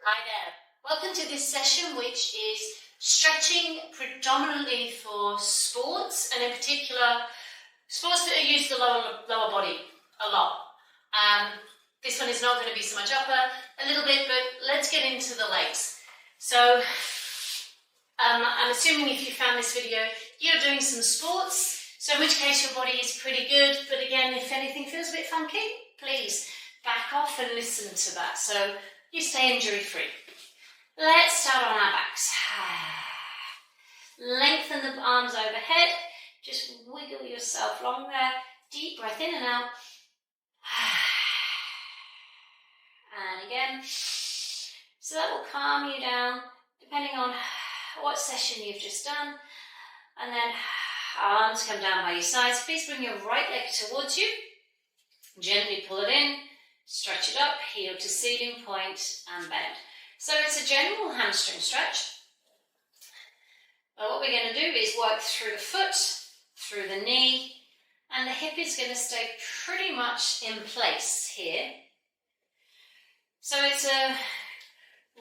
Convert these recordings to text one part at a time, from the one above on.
Hi there. Welcome to this session, which is stretching predominantly for sports, and in particular sports that use the lower body a lot. This one is not going to be so much upper, a little bit, but let's get into the legs. So I'm assuming if you found this video, you're doing some sports, so in which case your body is pretty good. But again, if anything feels a bit funky, please back off and listen to that so you stay injury-free. Let's start on our backs. Lengthen the arms overhead. Just wiggle yourself long there. Deep breath in and out. And again. So that will calm you down, depending on what session you've just done. And then arms come down by your sides. Please bring your right leg towards you. Gently pull it in. Stretch it up, heel to ceiling, point and bend. So it's a general hamstring stretch. But what we're going to do is work through the foot, through the knee, and the hip is going to stay pretty much in place here. So it's a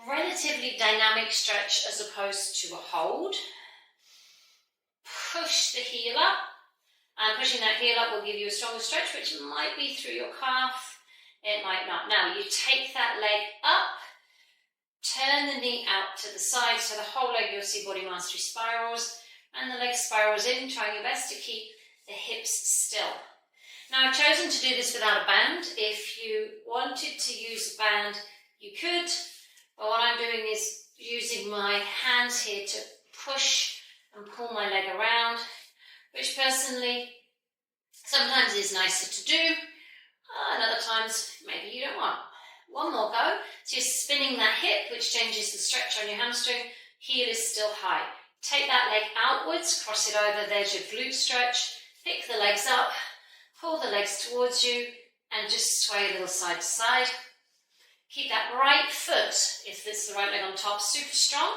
relatively dynamic stretch as opposed to a hold. Push the heel up, and pushing that heel up will give you a stronger stretch, which might be through your calf. It might not. Now you take that leg up, turn the knee out to the side, so the whole leg, you'll see body mastery spirals, and the leg spirals in, trying your best to keep the hips still. Now I've chosen to do this without a band. If you wanted to use a band, you could, but what I'm doing is using my hands here to push and pull my leg around, which personally sometimes is nicer to do, and other times maybe you don't want. One more go. So you're spinning that hip, which changes the stretch on your hamstring. Heel is still high. Take that leg outwards, cross it over, there's your glute stretch. Pick the legs up, pull the legs towards you, and just sway a little side to side. Keep that right foot, if it's the right leg on top, super strong.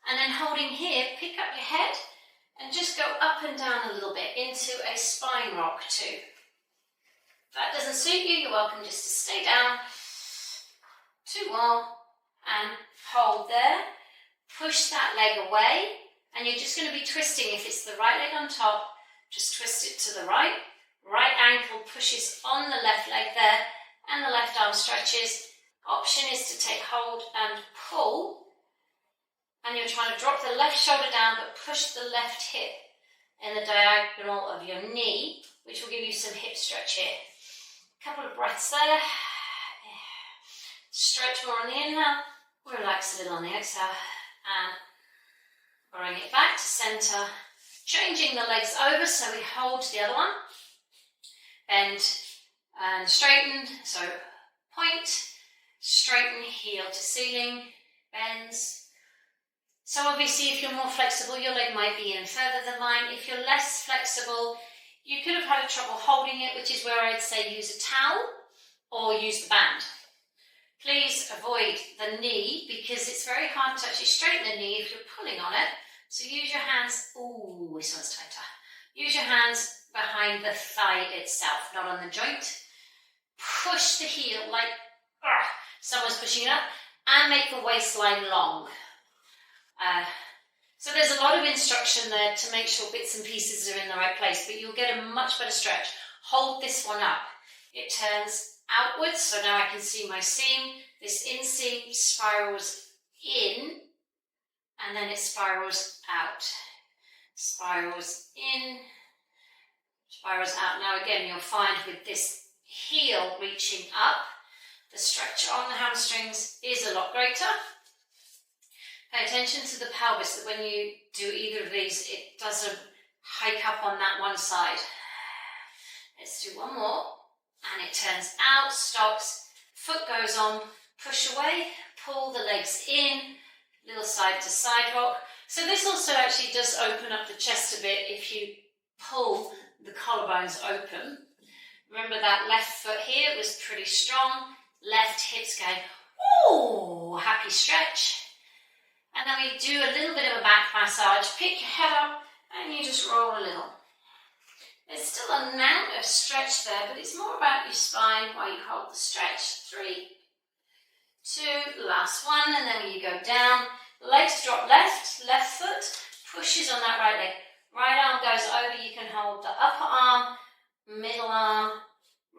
And then holding here, pick up your head and just go up and down a little bit into a spine rock too. If that doesn't suit you, you're welcome just to stay down. Two more, and hold there. Push that leg away, and you're just going to be twisting. If it's the right leg on top, just twist it to the right. Right ankle pushes on the left leg there, and the left arm stretches. Option is to take hold and pull, and you're trying to drop the left shoulder down, but push the left hip in the diagonal of your knee, which will give you some hip stretch here. Couple of breaths there. Stretch more on the inhale, relax a little on the exhale, and bring it back to center. Changing the legs over so we hold the other one. Bend and straighten, so point, straighten, heel to ceiling, bends. So obviously if you're more flexible, your leg might be in further than mine. If you're less flexible, you could have had trouble holding it, which is where I'd say use a towel or use the band. Please avoid the knee because it's very hard to actually straighten the knee if you're pulling on it. So use your hands, ooh, this one's tighter. Use your hands behind the thigh itself, not on the joint. Push the heel like someone's pushing it up, and make the waistline long. So there's a lot of instruction there to make sure bits and pieces are in the right place, but you'll get a much better stretch. Hold this one up. It turns outwards, so now I can see my seam. This inseam spirals in, and then it spirals out. Spirals in, spirals out. Now again, you'll find with this heel reaching up, the stretch on the hamstrings is a lot greater. Pay attention to the pelvis, that when you do either of these, it doesn't hike up on that one side. Let's do one more. And it turns out, stops, foot goes on, push away, pull the legs in, little side to side rock. So this also actually does open up the chest a bit if you pull the collarbones open. Remember that left foot here was pretty strong, left hips going, ooh, happy stretch. And then we do a little bit of a back massage. Pick your head up and you just roll a little. There's still an amount of stretch there, but it's more about your spine while you hold the stretch. 3, 2, last one, and then you go down, legs drop left, left foot pushes on that right leg, right arm goes over, you can hold the upper arm, middle arm,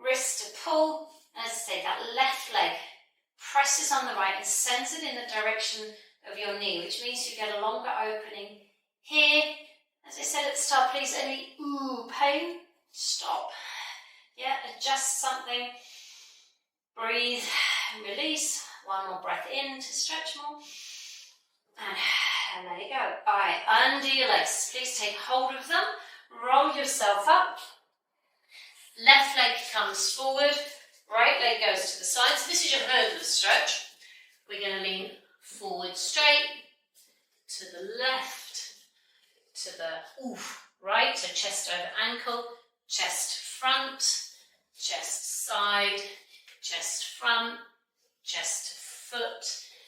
wrist to pull, as I say, that left leg presses on the right and sends it in the direction of your knee, which means you get a longer opening here. As I said at the start, please any pain, stop. Yeah, adjust something, breathe, release, one more breath in to stretch more, and there you go. All right, under your legs, please take hold of them, roll yourself up, left leg comes forward, right leg goes to the side. So this is your hurdle stretch. We're going to lean forward straight, to the left, to the right, so chest over ankle, chest front, chest side, chest front, chest foot.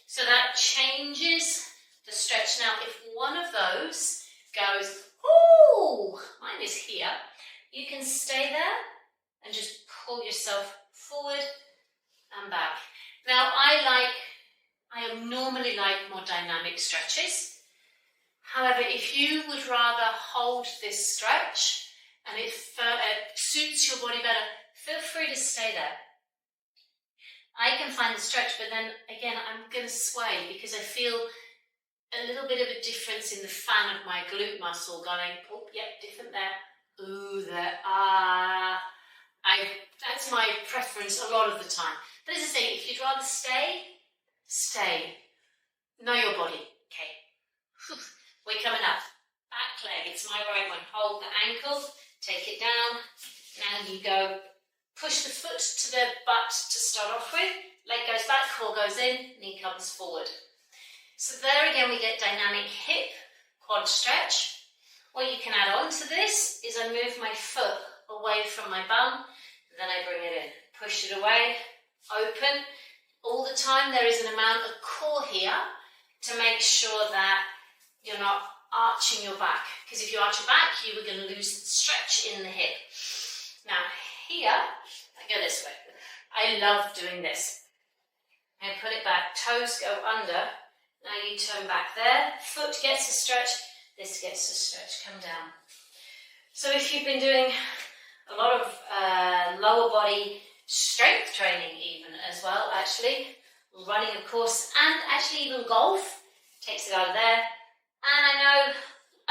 So that changes the stretch. Now, if one of those goes, mine is here, you can stay there and just pull yourself forward and back. Now, I normally like more dynamic stretches. However, if you would rather hold this stretch and it suits your body better, feel free to stay there. I can find the stretch, but then again, I'm going to sway because I feel a little bit of a difference in the fan of my glute muscle going, different there, there, that's my preference a lot of the time. But as I say, if you'd rather stay. Know your body. Okay. We're coming up. Back leg, it's my right one. Hold the ankle, take it down. Now you go, push the foot to the butt to start off with. Leg goes back, core goes in, knee comes forward. So there again, we get dynamic hip, quad stretch. What you can add on to this is I move my foot away from my bum, and then I bring it in. Push it away, open. All the time there is an amount of core here to make sure that you're not arching your back. Because if you arch your back, you are going to lose the stretch in the hip. Now here, I go this way. I love doing this. I put it back, toes go under. Now you turn back there, foot gets a stretch, this gets a stretch, come down. So if you've been doing a lot of lower body strength training even as well, actually, running of course, and actually even golf, takes it out of there. And I know,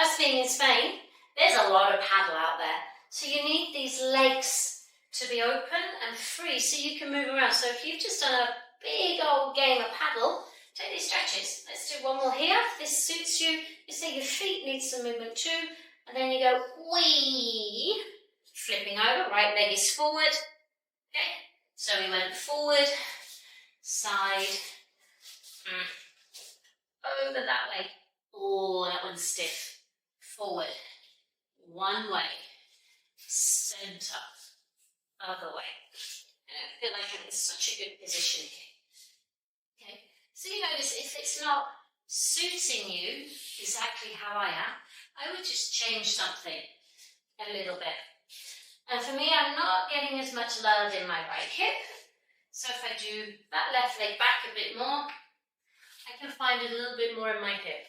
us being in Spain, there's a lot of paddle out there. So you need these legs to be open and free so you can move around. So if you've just done a big old game of paddle, take these stretches. Let's do one more here. If this suits you, you say your feet need some movement too. And then you go, wee, flipping over, right leg is forward. Okay, so we went forward, side, over that way. Oh, that one's stiff. Forward, one way, center, other way. And I feel like I'm in such a good position here. Okay, so you notice if it's not suiting you exactly how I am, I would just change something a little bit. And for me, I'm not getting as much load in my right hip. So if I do that left leg back a bit more, I can find a little bit more in my hip.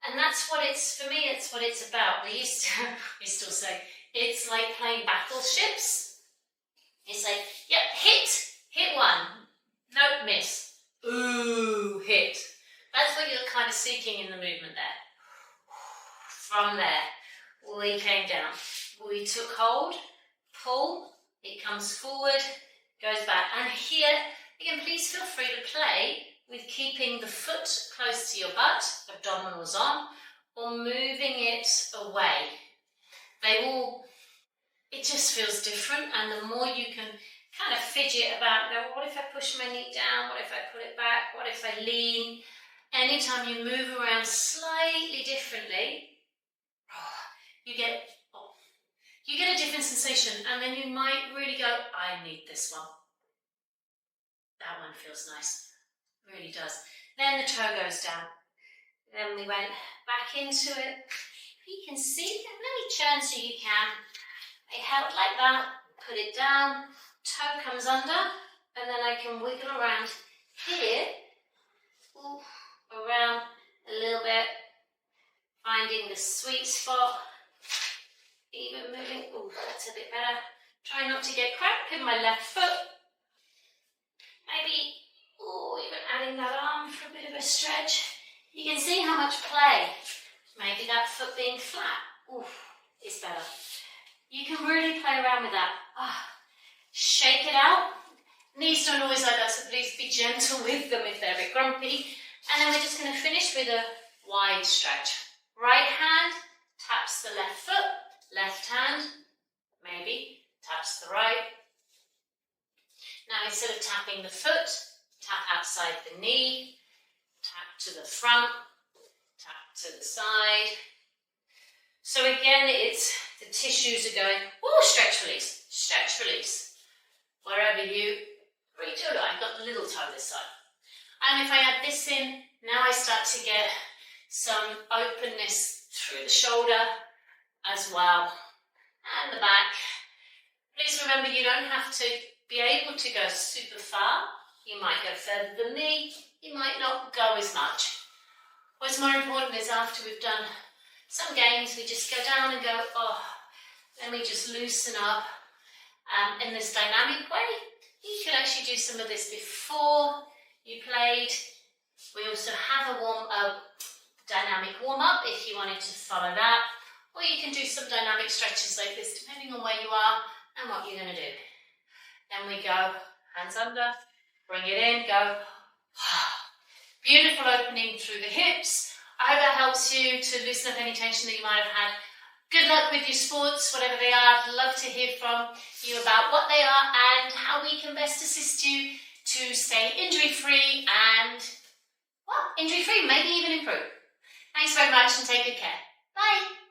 And that's what it's, for me, it's what it's about. We still say, it's like playing battleships. It's like, yep, hit one, nope, miss. Ooh, hit. That's what you're kind of seeking in the movement there. From there, we came down. We took hold, pull, it comes forward, goes back. And here, again, please feel free to play with keeping the foot close to your butt, abdominals on, or moving it away. It just feels different, and the more you can kind of fidget about, go, what if I push my knee down, what if I put it back, what if I lean? Anytime you move around slightly differently, you get a different sensation, and then you might really go, I need this one. That one feels nice. Really does. Then the toe goes down. Then we went back into it. You can see, let me turn so you can. I held like that, put it down, toe comes under, and then I can wiggle around here, ooh, around a little bit, finding the sweet spot, even moving, ooh, that's a bit better. Try not to get cramped in my left foot. Maybe, ooh, even adding that arm for a bit of a stretch. You can see how much play, maybe that foot being flat, ooh, is better. You can really play around with that. Shake it out. Knees don't always like that, so please be gentle with them if they're a bit grumpy. And then we're just going to finish with a wide stretch. Right hand taps the left foot, left hand maybe taps the right. Now instead of tapping the foot, tap outside the knee, tap to the front, tap to the side. So again, it's the tissues are going, woo, stretch, release. Wherever you reach, oh, I've got the little toe this side. And if I add this in, now I start to get some openness through the shoulder as well, and the back. Please remember, you don't have to be able to go super far. You might go further than me, you might not go as much. What's more important is after we've done some games, we just go down and go, oh, let me just loosen up in this dynamic way. You could actually do some of this before you played. We also have a dynamic warm-up if you wanted to follow that, or you can do some dynamic stretches like this depending on where you are and what you're going to do. Then we go hands under, bring it in, go. Beautiful opening through the hips. I hope that helps you to loosen up any tension that you might have had. Good luck with your sports, whatever they are. I'd love to hear from you about what they are and how we can best assist you to stay injury-free and, well, injury-free, maybe even improve. Thanks very much and take good care. Bye.